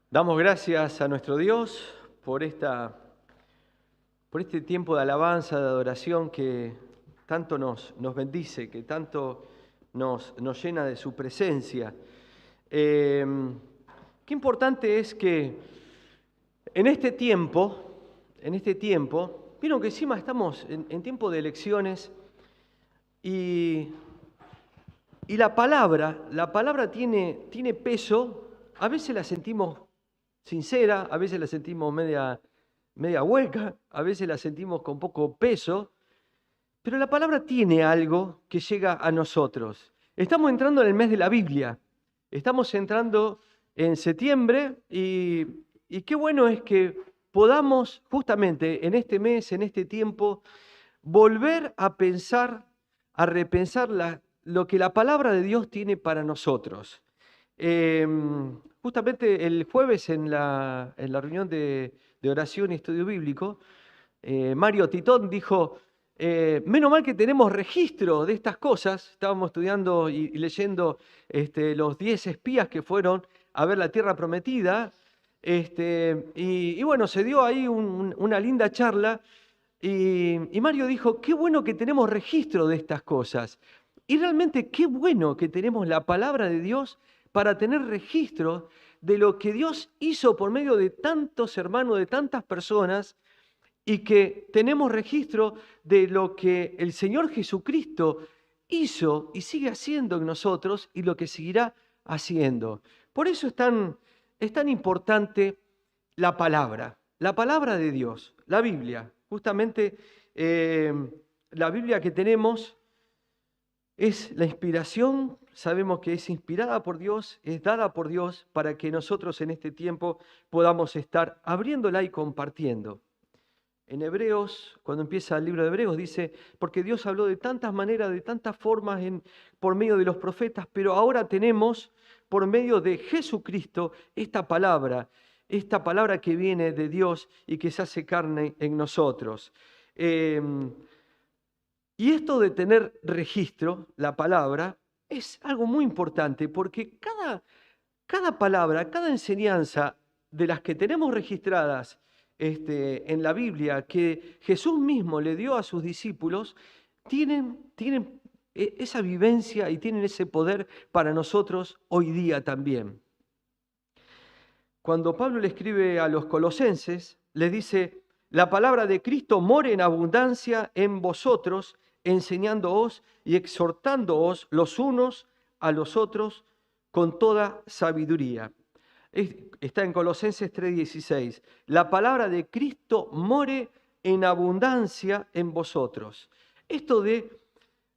Damos gracias a nuestro Dios por este tiempo de alabanza, de adoración que tanto nos bendice, que tanto nos llena de su presencia. Qué importante es que en este tiempo, vieron que encima estamos en tiempo de elecciones y la palabra tiene peso. A veces la sentimos sincera, a veces la sentimos media hueca, a veces la sentimos con poco peso, pero la palabra tiene algo que llega a nosotros. Estamos entrando en el mes de la Biblia, estamos entrando en septiembre y qué bueno es que podamos justamente en este mes, en este tiempo, volver a pensar, a repensar lo que la palabra de Dios tiene para nosotros. Justamente el jueves en la reunión de oración y estudio bíblico, Mario Titón dijo, menos mal que tenemos registro de estas cosas. Estábamos estudiando y leyendo los 10 espías que fueron a ver la tierra prometida, y bueno, se dio ahí una linda charla, y Mario dijo, qué bueno que tenemos registro de estas cosas. Y realmente qué bueno que tenemos la palabra de Dios para tener registro de lo que Dios hizo por medio de tantos hermanos, de tantas personas, y que tenemos registro de lo que el Señor Jesucristo hizo y sigue haciendo en nosotros y lo que seguirá haciendo. Por eso es tan importante la palabra de Dios, la Biblia. Justamente la Biblia que tenemos es la inspiración, sabemos que es inspirada por Dios, es dada por Dios para que nosotros en este tiempo podamos estar abriéndola y compartiendo. En Hebreos, cuando empieza el libro de Hebreos, dice, porque Dios habló de tantas maneras, de tantas formas por medio de los profetas, pero ahora tenemos por medio de Jesucristo esta palabra que viene de Dios y que se hace carne en nosotros. Y esto de tener registro, la palabra, es algo muy importante porque cada palabra, cada enseñanza de las que tenemos registradas en la Biblia, que Jesús mismo le dio a sus discípulos, tienen esa vivencia y tienen ese poder para nosotros hoy día también. Cuando Pablo le escribe a los colosenses, les dice, la palabra de Cristo more en abundancia en vosotros, enseñándoos y exhortándoos los unos a los otros con toda sabiduría. Está en Colosenses 3:16. La palabra de Cristo more en abundancia en vosotros. Esto de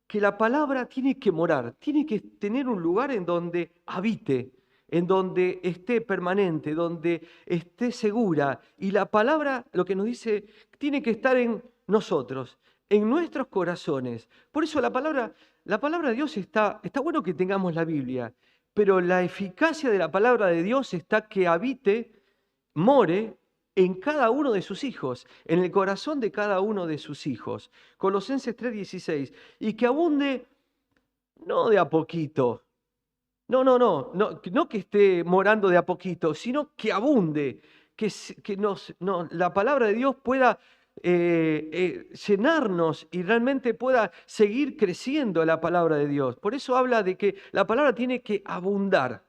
que la palabra tiene que morar, tiene que tener un lugar en donde habite, en donde esté permanente, donde esté segura. Y la palabra, lo que nos dice, tiene que estar en nosotros, en nuestros corazones. Por eso la palabra de Dios está bueno que tengamos la Biblia, pero la eficacia de la palabra de Dios está que habite, more en cada uno de sus hijos, en el corazón de cada uno de sus hijos. Colosenses 3:16. Y que abunde no de a poquito, no que esté morando de a poquito, sino que abunde, la palabra de Dios pueda llenarnos y realmente pueda seguir creciendo la palabra de Dios. Por eso habla de que la palabra tiene que abundar.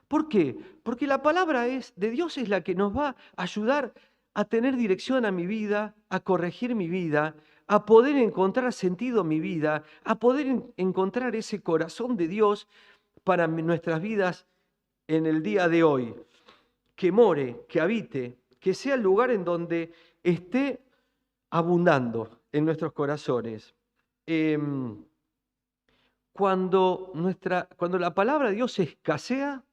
¿Por qué? Porque la palabra de Dios es la que nos va a ayudar a tener dirección a mi vida, a corregir mi vida, a poder encontrar sentido en mi vida, a poder encontrar ese corazón de Dios para nuestras vidas en el día de hoy. Que more, que habite, que sea el lugar en donde esté abundando en nuestros corazones. Cuando la palabra de Dios escasea,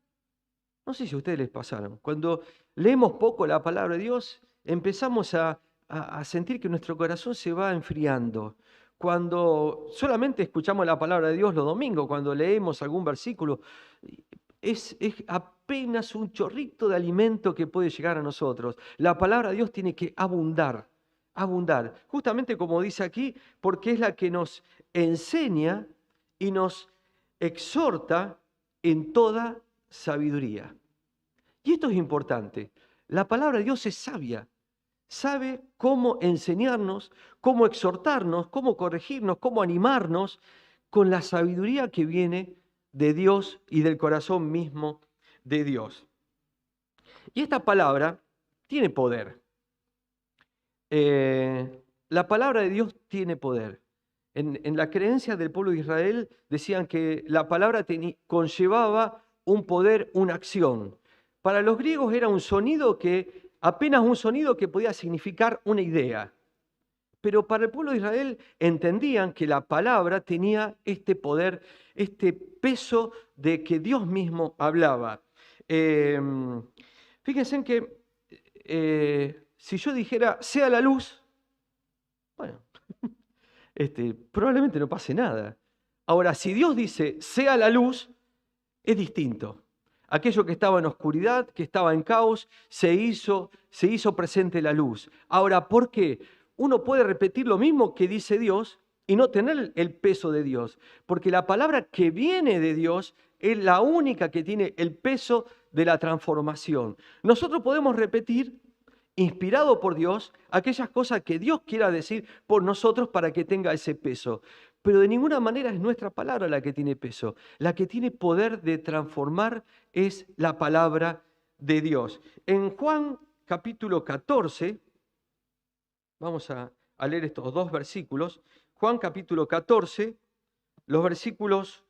no sé si a ustedes les pasaron, cuando leemos poco la palabra de Dios, empezamos a sentir que nuestro corazón se va enfriando. Cuando solamente escuchamos la palabra de Dios los domingos, cuando leemos algún versículo, es apenas un chorrito de alimento que puede llegar a nosotros. La palabra de Dios tiene que abundar, abundar. Justamente como dice aquí, porque es la que nos enseña y nos exhorta en toda sabiduría. Y esto es importante. La palabra de Dios es sabia. Sabe cómo enseñarnos, cómo exhortarnos, cómo corregirnos, cómo animarnos con la sabiduría que viene de Dios y del corazón mismo de Dios. Y esta palabra tiene poder. La palabra de Dios tiene poder. En la creencia del pueblo de Israel decían que la palabra conllevaba un poder, una acción. Para los griegos era apenas un sonido que podía significar una idea. Pero para el pueblo de Israel entendían que la palabra tenía este poder, este peso de que Dios mismo hablaba. Fíjense en que si yo dijera, sea la luz, bueno, probablemente no pase nada. Ahora, si Dios dice, sea la luz, es distinto. Aquello que estaba en oscuridad, que estaba en caos, se hizo presente la luz. Ahora, ¿por qué? Uno puede repetir lo mismo que dice Dios y no tener el peso de Dios, porque la palabra que viene de Dios es la única que tiene el peso de la transformación. Nosotros podemos repetir, inspirado por Dios, aquellas cosas que Dios quiera decir por nosotros para que tenga ese peso. Pero de ninguna manera es nuestra palabra la que tiene peso. La que tiene poder de transformar es la palabra de Dios. En Juan capítulo 14, vamos a leer estos dos versículos. Juan capítulo 14, los versículos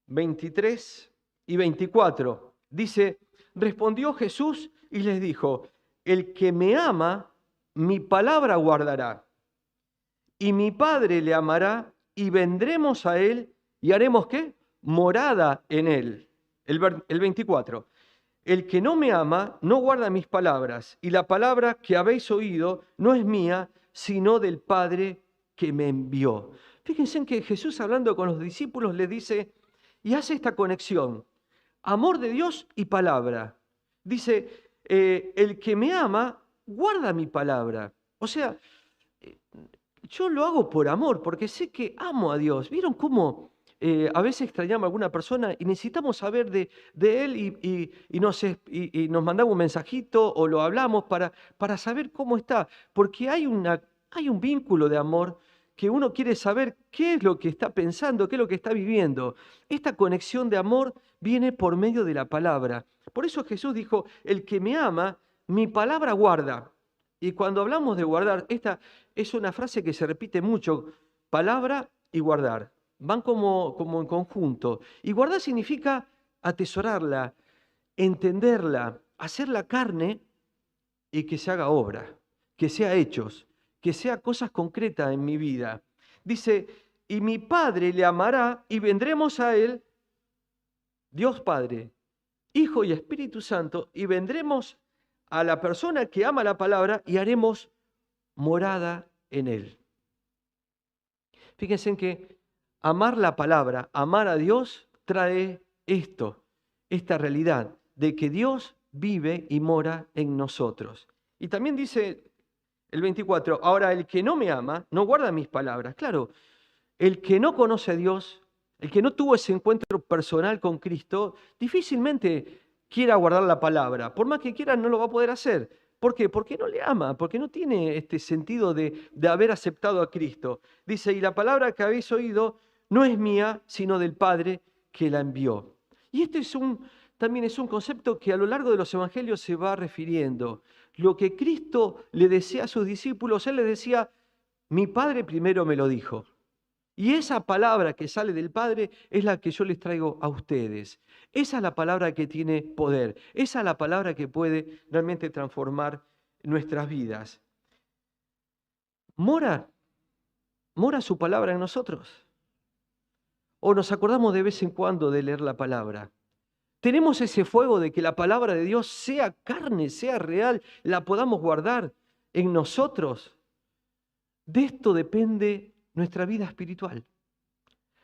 23 y 24. Dice, respondió Jesús y les dijo, el que me ama, mi palabra guardará, y mi Padre le amará, y vendremos a él, y haremos, ¿qué? Morada en él. El 24. El que no me ama, no guarda mis palabras, y la palabra que habéis oído no es mía, sino del Padre que me envió. Fíjense en que Jesús, hablando con los discípulos, le dice, y hace esta conexión, amor de Dios y palabra. Dice, el que me ama, guarda mi palabra. O sea, yo lo hago por amor, porque sé que amo a Dios. ¿Vieron cómo a veces extrañamos a alguna persona y necesitamos saber de él y nos mandamos un mensajito o lo hablamos para saber cómo está? Porque hay un vínculo de amor que uno quiere saber qué es lo que está pensando, qué es lo que está viviendo. Esta conexión de amor viene por medio de la palabra. Por eso Jesús dijo, el que me ama, mi palabra guarda. Y cuando hablamos de guardar, esta es una frase que se repite mucho, palabra y guardar. Van como en conjunto. Y guardar significa atesorarla, entenderla, hacerla carne y que se haga obra, que sea hechos, que sea cosas concretas en mi vida. Dice, y mi Padre le amará y vendremos a él, Dios Padre, Hijo y Espíritu Santo, y vendremos a la persona que ama la palabra y haremos morada en él. Fíjense en que amar la palabra, amar a Dios, trae esta realidad de que Dios vive y mora en nosotros. Y también dice el 24, ahora el que no me ama, no guarda mis palabras. Claro, el que no conoce a Dios, el que no tuvo ese encuentro personal con Cristo, difícilmente quiera guardar la palabra. Por más que quiera, no lo va a poder hacer. ¿Por qué? Porque no le ama, porque no tiene este sentido de haber aceptado a Cristo. Dice, y la palabra que habéis oído no es mía, sino del Padre que la envió. Y este también es un concepto que a lo largo de los evangelios se va refiriendo. Lo que Cristo le decía a sus discípulos, Él les decía, mi Padre primero me lo dijo. Y esa palabra que sale del Padre es la que yo les traigo a ustedes. Esa es la palabra que tiene poder. Esa es la palabra que puede realmente transformar nuestras vidas. ¿Mora su palabra en nosotros? ¿O nos acordamos de vez en cuando de leer la palabra? ¿Tenemos ese fuego de que la palabra de Dios sea carne, sea real, la podamos guardar en nosotros? De esto depende nuestra vida espiritual.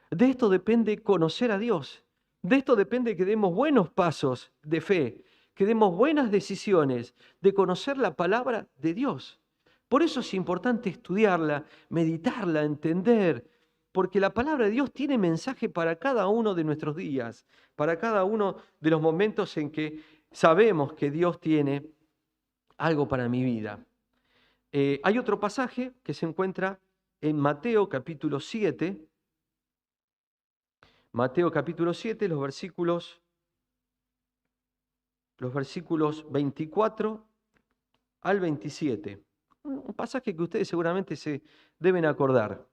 De esto depende conocer a Dios. De esto depende que demos buenos pasos de fe, que demos buenas decisiones de conocer la palabra de Dios. Por eso es importante estudiarla, meditarla, entender, porque la palabra de Dios tiene mensaje para cada uno de nuestros días, para cada uno de los momentos en que sabemos que Dios tiene algo para mi vida. Hay otro pasaje que se encuentra en Mateo capítulo 7. Mateo capítulo 7, los versículos 24 al 27. Un pasaje que ustedes seguramente se deben acordar.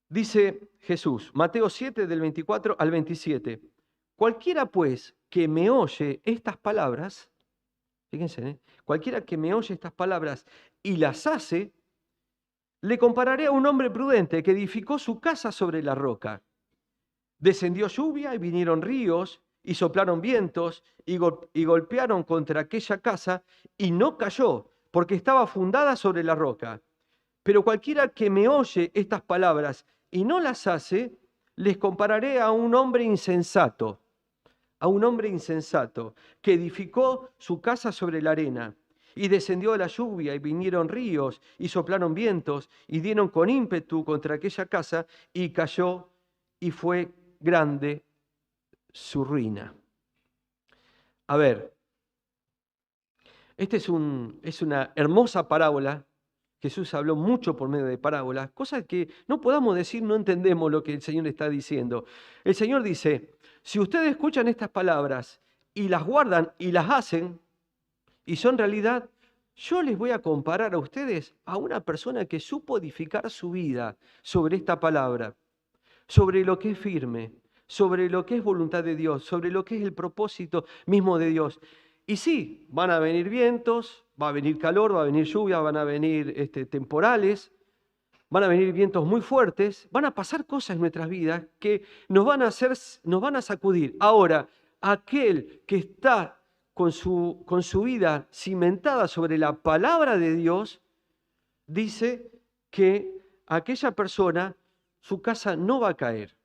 Dice Jesús, Mateo 7 del 24 al 27. Cualquiera pues que me oye estas palabras, fíjense, cualquiera que me oye estas palabras y las hace, le compararé a un hombre prudente que edificó su casa sobre la roca. Descendió lluvia y vinieron ríos y soplaron vientos y golpearon contra aquella casa y no cayó, porque estaba fundada sobre la roca. Pero cualquiera que me oye estas palabras y no las hace, les compararé a un hombre insensato, que edificó su casa sobre la arena. Y descendió la lluvia y vinieron ríos y soplaron vientos y dieron con ímpetu contra aquella casa y cayó y fue grande su ruina. A ver, esta es una hermosa parábola. Jesús habló mucho por medio de parábolas, cosas que no podamos decir, no entendemos lo que el Señor está diciendo. El Señor dice, si ustedes escuchan estas palabras y las guardan y las hacen, y son realidad, yo les voy a comparar a ustedes a una persona que supo edificar su vida sobre esta palabra, sobre lo que es firme, sobre lo que es voluntad de Dios, sobre lo que es el propósito mismo de Dios. Y sí, van a venir vientos, va a venir calor, va a venir lluvia, van a venir temporales, van a venir vientos muy fuertes, van a pasar cosas en nuestras vidas que nos van a sacudir. Ahora, aquel que está con su vida cimentada sobre la palabra de Dios, dice que aquella persona, su casa no va a caer.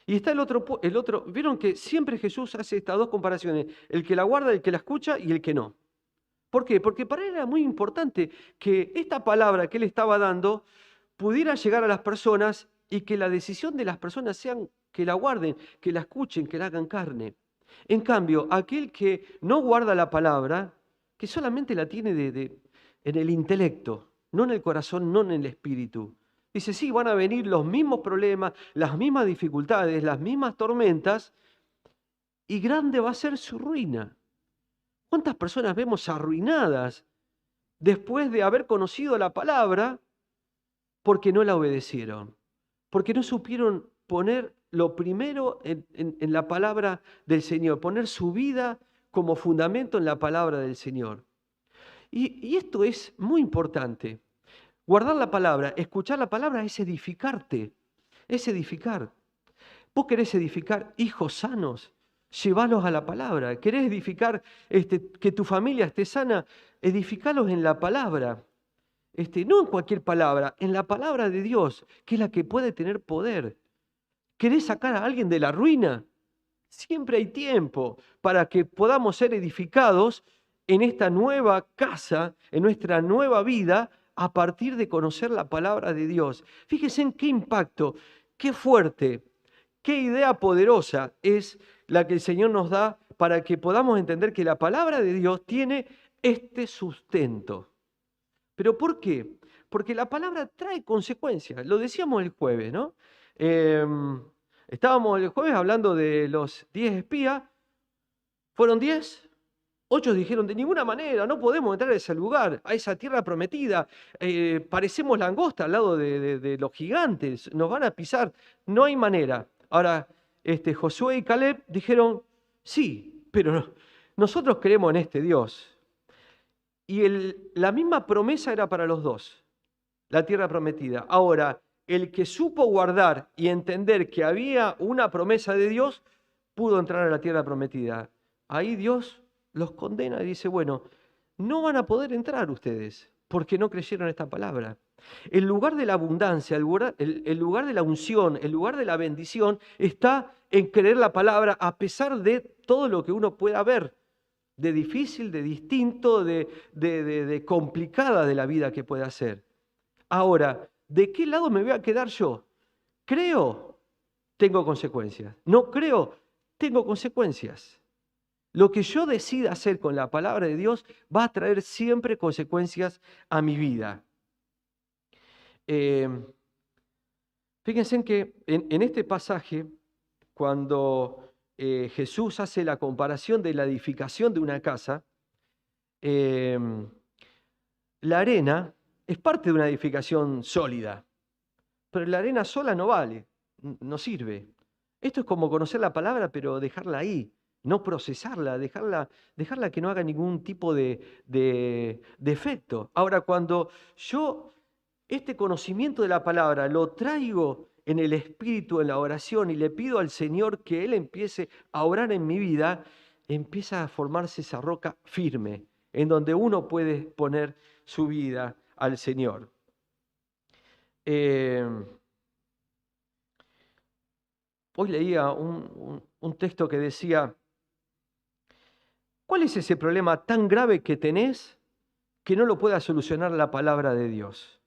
Y está el otro, vieron que siempre Jesús hace estas dos comparaciones, el que la guarda, el que la escucha y el que no. ¿Por qué? Porque para él era muy importante que esta palabra que él estaba dando pudiera llegar a las personas y que la decisión de las personas sean que la guarden, que la escuchen, que la hagan carne. En cambio, aquel que no guarda la palabra, que solamente la tiene en el intelecto, no en el corazón, no en el espíritu. Dice, sí, van a venir los mismos problemas, las mismas dificultades, las mismas tormentas, y grande va a ser su ruina. ¿Cuántas personas vemos arruinadas después de haber conocido la palabra porque no la obedecieron? Porque no supieron poner lo primero en la palabra del Señor, poner su vida como fundamento en la palabra del Señor. Y esto es muy importante. Guardar la palabra, escuchar la palabra es edificarte, es edificar. ¿Vos querés edificar hijos sanos? Llévalos a la palabra. ¿Querés edificar que tu familia esté sana? Edificalos en la palabra. No en cualquier palabra, en la palabra de Dios, que es la que puede tener poder. ¿Querés sacar a alguien de la ruina? Siempre hay tiempo para que podamos ser edificados en esta nueva casa, en nuestra nueva vida, a partir de conocer la palabra de Dios. Fíjense en qué impacto, qué fuerte, qué idea poderosa es la que el Señor nos da para que podamos entender que la palabra de Dios tiene este sustento. ¿Pero por qué? Porque la palabra trae consecuencias. Lo decíamos el jueves, ¿no? Estábamos el jueves hablando de los 10 espías. ¿Fueron 10? 8 dijeron, de ninguna manera, no podemos entrar a ese lugar, a esa tierra prometida. Parecemos langosta al lado de los gigantes, nos van a pisar, no hay manera. Ahora, Josué y Caleb dijeron, sí, pero nosotros creemos en este Dios. Y la misma promesa era para los dos, la tierra prometida. Ahora, el que supo guardar y entender que había una promesa de Dios, pudo entrar a la tierra prometida. Ahí Dios los condena y dice, bueno, no van a poder entrar ustedes porque no creyeron esta palabra. El lugar de la abundancia, el lugar de la unción, el lugar de la bendición está en creer la palabra a pesar de todo lo que uno pueda ver, de difícil, de distinto, de complicada de la vida que pueda ser. Ahora, ¿de qué lado me voy a quedar yo? ¿Creo? Tengo consecuencias. ¿No creo? Tengo consecuencias. Lo que yo decida hacer con la palabra de Dios va a traer siempre consecuencias a mi vida. Eh, Fíjense en que en este pasaje, cuando Jesús hace la comparación de la edificación de una casa, eh, la arena es parte de una edificación sólida, pero la arena sola no vale, no sirve. Esto es como conocer la palabra, pero dejarla ahí, no procesarla, dejarla que no haga ningún tipo de efecto. Ahora, cuando yo este conocimiento de la palabra lo traigo en el espíritu, en la oración, y le pido al Señor que Él empiece a orar en mi vida, empieza a formarse esa roca firme, en donde uno puede poner su vida al Señor. Hoy leía un texto que decía, ¿cuál es ese problema tan grave que tenés que no lo pueda solucionar la palabra de Dios?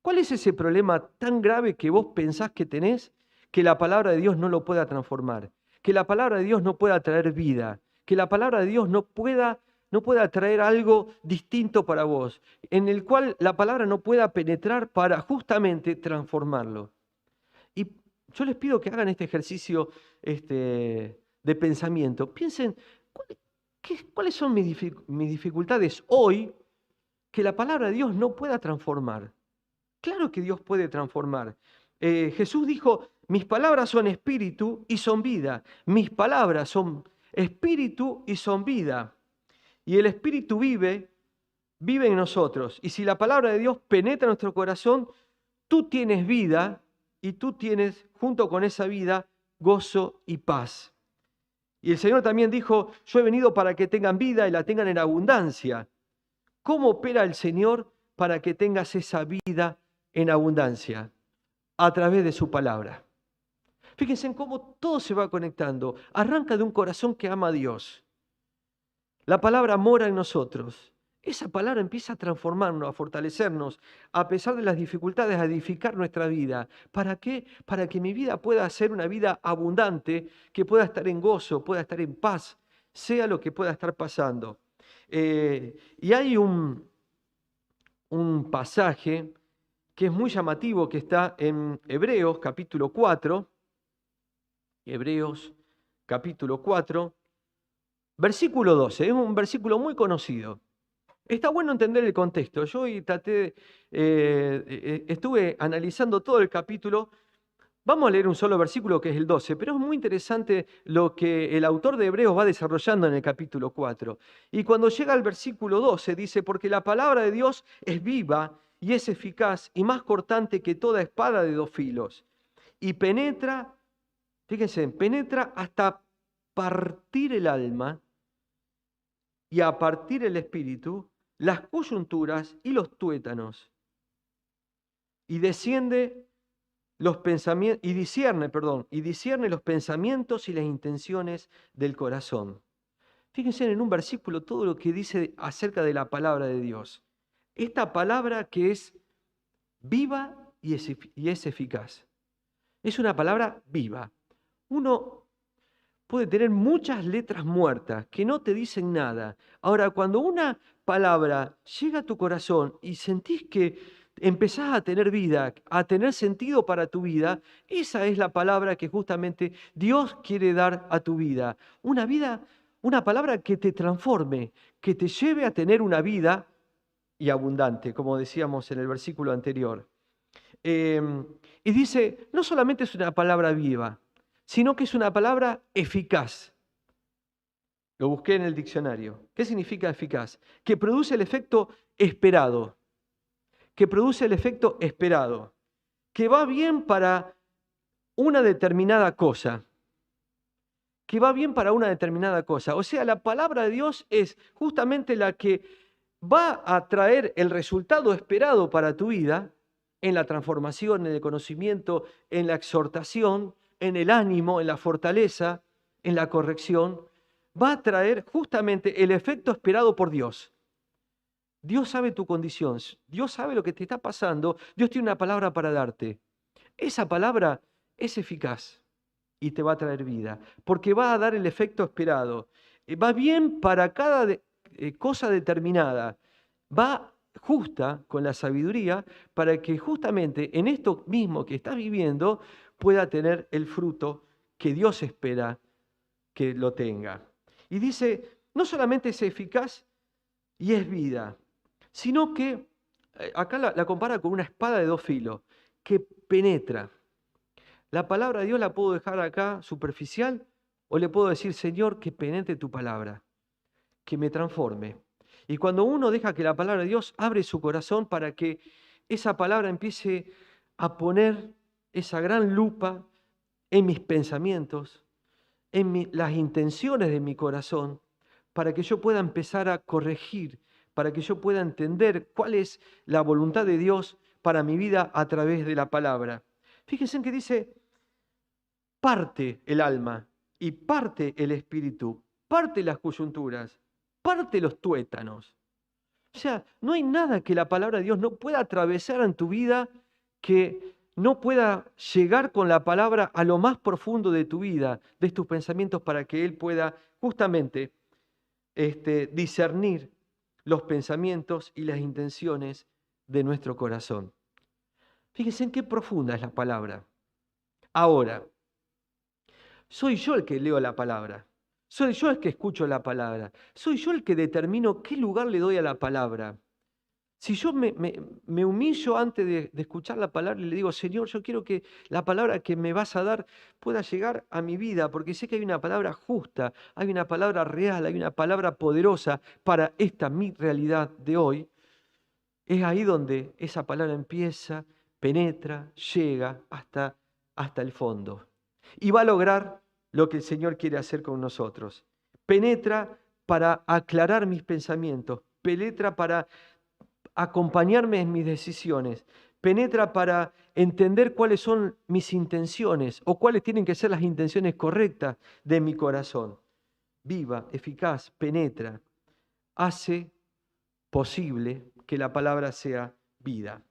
¿Cuál es ese problema tan grave que vos pensás que tenés que la palabra de Dios no lo pueda transformar? Que la palabra de Dios no pueda traer vida, que la palabra de Dios no pueda traer algo distinto para vos, en el cual la palabra no pueda penetrar para justamente transformarlo. Y yo les pido que hagan este ejercicio de pensamiento. Piensen, ¿cuáles son mis dificultades hoy que la palabra de Dios no pueda transformar? Claro que Dios puede transformar. Jesús dijo, mis palabras son espíritu y son vida. Mis palabras son espíritu y son vida. Y el espíritu vive en nosotros. Y si la palabra de Dios penetra en nuestro corazón, tú tienes vida y tú tienes, junto con esa vida, gozo y paz. Y el Señor también dijo, yo he venido para que tengan vida y la tengan en abundancia. ¿Cómo opera el Señor para que tengas esa vida en abundancia? A través de su palabra. Fíjense en cómo todo se va conectando. Arranca de un corazón que ama a Dios. La palabra mora en nosotros. Esa palabra empieza a transformarnos, a fortalecernos, a pesar de las dificultades, a edificar nuestra vida. ¿Para qué? Para que mi vida pueda ser una vida abundante, que pueda estar en gozo, pueda estar en paz, sea lo que pueda estar pasando. Y hay un pasaje que es muy llamativo, que está en Hebreos capítulo 4, Hebreos capítulo 4, versículo 12, es un versículo muy conocido. Está bueno entender el contexto. Yo hoy estuve analizando todo el capítulo. Vamos a leer un solo versículo que es el 12, pero es muy interesante lo que el autor de Hebreos va desarrollando en el capítulo 4. Y cuando llega al versículo 12 dice, porque la palabra de Dios es viva y es eficaz y más cortante que toda espada de dos filos. Y penetra, fíjense, penetra hasta partir el alma y a partir el espíritu, las coyunturas y los tuétanos. Y discierne los pensamientos y las intenciones del corazón. Fíjense en un versículo todo lo que dice acerca de la palabra de Dios. Esta palabra que es viva y es eficaz. Es una palabra viva. Uno puede tener muchas letras muertas que no te dicen nada. Ahora, cuando una palabra llega a tu corazón y sentís que empezás a tener vida, a tener sentido para tu vida, esa es la palabra que justamente Dios quiere dar a tu vida. Una palabra que te transforme, que te lleve a tener una vida y abundante, como decíamos en el versículo anterior. Y dice, no solamente es una palabra viva, sino que es una palabra eficaz. Lo busqué en el diccionario. ¿Qué significa eficaz? Que produce el efecto esperado. Que produce el efecto esperado. Que va bien para una determinada cosa. Que va bien para una determinada cosa. O sea, la palabra de Dios es justamente la que va a traer el resultado esperado para tu vida en la transformación, en el conocimiento, en la exhortación, en el ánimo, en la fortaleza, en la corrección, va a traer justamente el efecto esperado por Dios. Dios sabe tu condición, Dios sabe lo que te está pasando, Dios tiene una palabra para darte. Esa palabra es eficaz y te va a traer vida, porque va a dar el efecto esperado. va bien para cada cosa determinada, va justa con la sabiduría para que justamente en esto mismo que estás viviendo pueda tener el fruto que Dios espera que lo tenga. Y dice, no solamente es eficaz y es vida, sino que acá la compara con una espada de dos filos, que penetra. La palabra de Dios la puedo dejar acá superficial o le puedo decir, Señor, que penetre tu palabra, que me transforme. Y cuando uno deja que la palabra de Dios abre su corazón para que esa palabra empiece a poner esa gran lupa en mis pensamientos, en las intenciones de mi corazón, para que yo pueda empezar a corregir, para que yo pueda entender cuál es la voluntad de Dios para mi vida a través de la palabra. Fíjense en que dice, parte el alma y parte el espíritu, parte las coyunturas, parte los tuétanos. O sea, no hay nada que la palabra de Dios no pueda atravesar en tu vida, que no pueda llegar con la palabra a lo más profundo de tu vida, de tus pensamientos, para que Él pueda justamente discernir los pensamientos y las intenciones de nuestro corazón. Fíjense en qué profunda es la palabra. Ahora, soy yo el que leo la palabra. Soy yo el que escucho la palabra. Soy yo el que determino qué lugar le doy a la palabra. Si yo me humillo antes de escuchar la palabra y le digo, Señor, yo quiero que la palabra que me vas a dar pueda llegar a mi vida, porque sé que hay una palabra justa, hay una palabra real, hay una palabra poderosa para esta mi realidad de hoy, es ahí donde esa palabra empieza, penetra, llega hasta el fondo. Y va a lograr lo que el Señor quiere hacer con nosotros. Penetra para aclarar mis pensamientos, penetra para acompañarme en mis decisiones, penetra para entender cuáles son mis intenciones o cuáles tienen que ser las intenciones correctas de mi corazón. Viva, eficaz, penetra, hace posible que la palabra sea vida.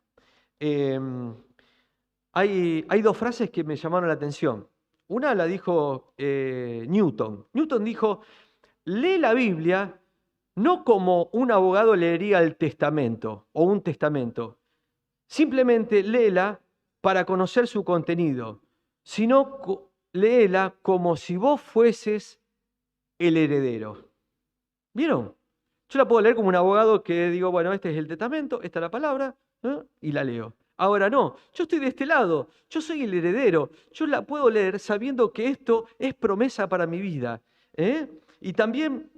Hay dos frases que me llamaron la atención. Una la dijo Newton. Newton dijo, lee la Biblia no como un abogado leería el testamento o un testamento. Simplemente léela para conocer su contenido, sino léela como si vos fueses el heredero. ¿Vieron? Yo la puedo leer como un abogado que digo, bueno, este es el testamento, esta es la palabra, y la leo. Ahora no, yo estoy de este lado, yo soy el heredero, yo la puedo leer sabiendo que esto es promesa para mi vida. Y también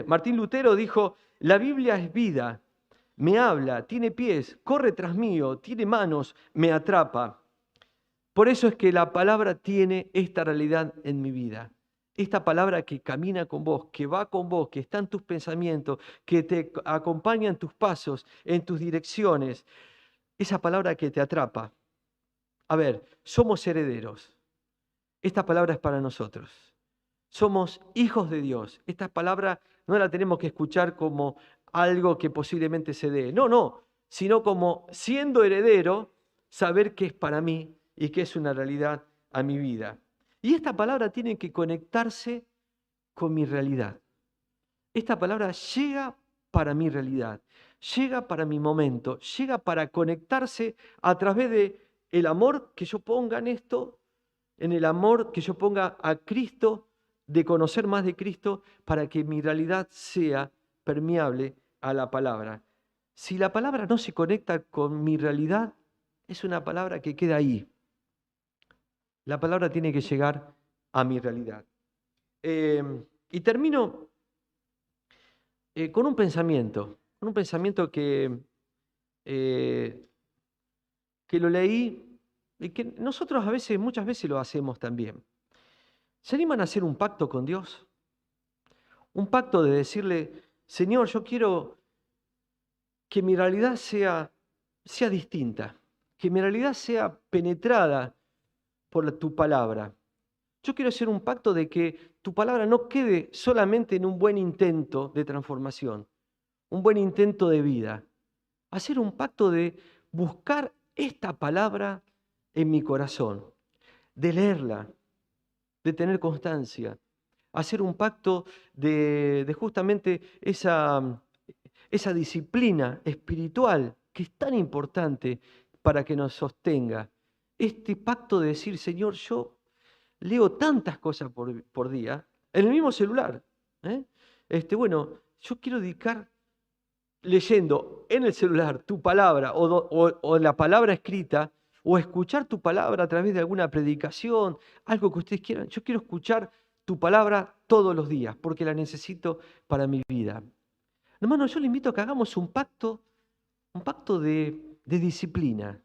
Martín Lutero dijo, la Biblia es vida, me habla, tiene pies, corre tras mío, tiene manos, me atrapa. Por eso es que la palabra tiene esta realidad en mi vida. Esta palabra que camina con vos, que va con vos, que está en tus pensamientos, que te acompaña en tus pasos, en tus direcciones. Esa palabra que te atrapa. A ver, somos herederos. Esta palabra es para nosotros. Somos hijos de Dios. Esta palabra no la tenemos que escuchar como algo que posiblemente se dé. No, no. Sino como siendo heredero, saber que es para mí y que es una realidad a mi vida. Y esta palabra tiene que conectarse con mi realidad. Esta palabra llega para mi realidad, llega para mi momento, llega para conectarse a través de el amor que yo ponga en esto, en el amor que yo ponga a Cristo, de conocer más de Cristo, para que mi realidad sea permeable a la palabra. Si la palabra no se conecta con mi realidad, es una palabra que queda ahí. La palabra tiene que llegar a mi realidad. Y termino con un pensamiento eh, que lo leí y que nosotros muchas veces lo hacemos también. ¿Se animan a hacer un pacto con Dios? Un pacto de decirle, Señor, yo quiero que mi realidad sea distinta, que mi realidad sea penetrada por tu palabra. Yo quiero hacer un pacto de que tu palabra no quede solamente en un buen intento de transformación, un buen intento de vida. Hacer un pacto de buscar esta palabra en mi corazón, de leerla, de tener constancia, hacer un pacto de justamente esa disciplina espiritual que es tan importante para que nos sostenga. Este pacto de decir, Señor, yo leo tantas cosas por día, en el mismo celular. ¿eh? Bueno, yo quiero dedicar leyendo en el celular tu palabra o la palabra escrita, o escuchar tu palabra a través de alguna predicación, algo que ustedes quieran. Yo quiero escuchar tu palabra todos los días porque la necesito para mi vida. Hermano, yo le invito a que hagamos un pacto de disciplina,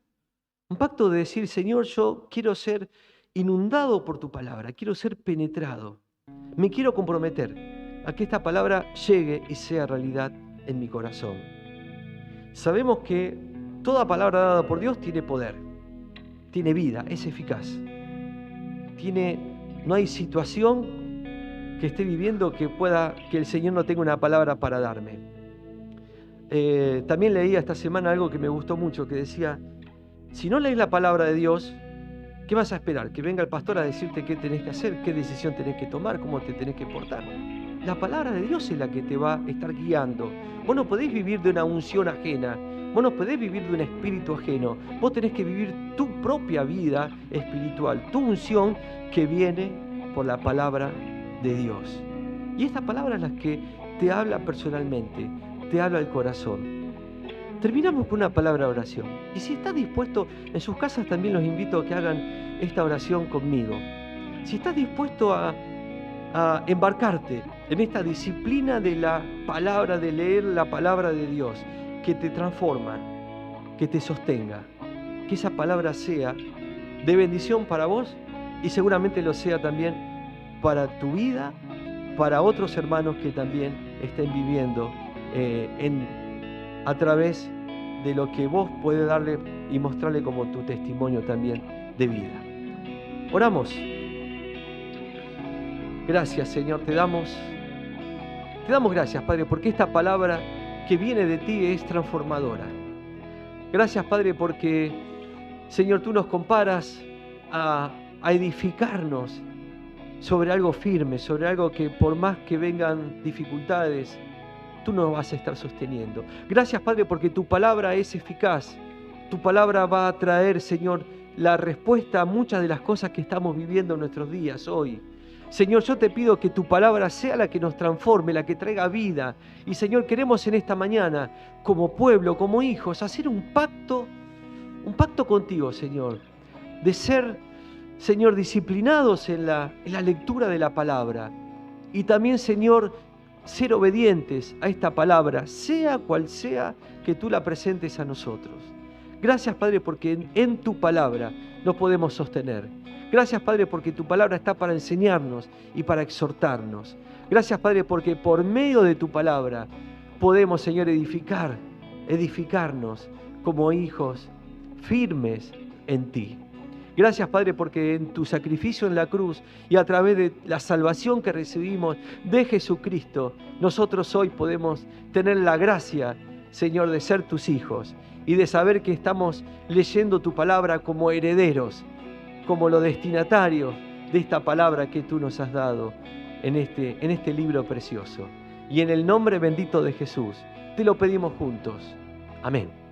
un pacto de decir, Señor, yo quiero ser inundado por tu palabra, quiero ser penetrado, me quiero comprometer a que esta palabra llegue y sea realidad en mi corazón. Sabemos que toda palabra dada por Dios tiene poder, tiene vida, es eficaz. No hay situación que esté viviendo que el Señor no tenga una palabra para darme. También leía esta semana algo que me gustó mucho, que decía, si no lees la palabra de Dios, ¿qué vas a esperar? ¿Que venga el pastor a decirte qué tenés que hacer, qué decisión tenés que tomar, cómo te tenés que portar? La palabra de Dios es la que te va a estar guiando. Vos no podés vivir de una unción ajena, vos no podés vivir de un espíritu ajeno, vos tenés que vivir tu propia vida espiritual, tu unción que viene por la palabra de Dios. Y esta palabra es la que te habla personalmente, te habla al corazón. Terminamos con una palabra de oración. Y si estás dispuesto, en sus casas también los invito a que hagan esta oración conmigo. Si estás dispuesto a embarcarte en esta disciplina de la palabra, de leer la palabra de Dios, que te transforma, que te sostenga, que esa palabra sea de bendición para vos y seguramente lo sea también para tu vida, para otros hermanos que también estén viviendo a través de lo que vos puedes darle y mostrarle como tu testimonio también de vida. Oramos. Gracias, Señor, te damos gracias, Padre, porque esta palabra que viene de ti es transformadora. Gracias, Padre, porque, Señor, tú nos comparas a edificarnos sobre algo firme, sobre algo que por más que vengan dificultades, tú nos vas a estar sosteniendo. Gracias, Padre, porque tu palabra es eficaz. Tu palabra va a traer, Señor, la respuesta a muchas de las cosas que estamos viviendo en nuestros días hoy. Señor, yo te pido que tu palabra sea la que nos transforme, la que traiga vida. Y, Señor, queremos en esta mañana, como pueblo, como hijos, hacer un pacto contigo, Señor, de ser, Señor, disciplinados en la lectura de la palabra. Y también, Señor, ser obedientes a esta palabra, sea cual sea que tú la presentes a nosotros. Gracias, Padre, porque en tu palabra nos podemos sostener. Gracias, Padre, porque tu palabra está para enseñarnos y para exhortarnos. Gracias, Padre, porque por medio de tu palabra podemos, Señor, edificarnos como hijos firmes en ti. Gracias, Padre, porque en tu sacrificio en la cruz y a través de la salvación que recibimos de Jesucristo, nosotros hoy podemos tener la gracia, Señor, de ser tus hijos y de saber que estamos leyendo tu palabra como herederos, como los destinatarios de esta palabra que tú nos has dado en este libro precioso. Y en el nombre bendito de Jesús, te lo pedimos juntos. Amén.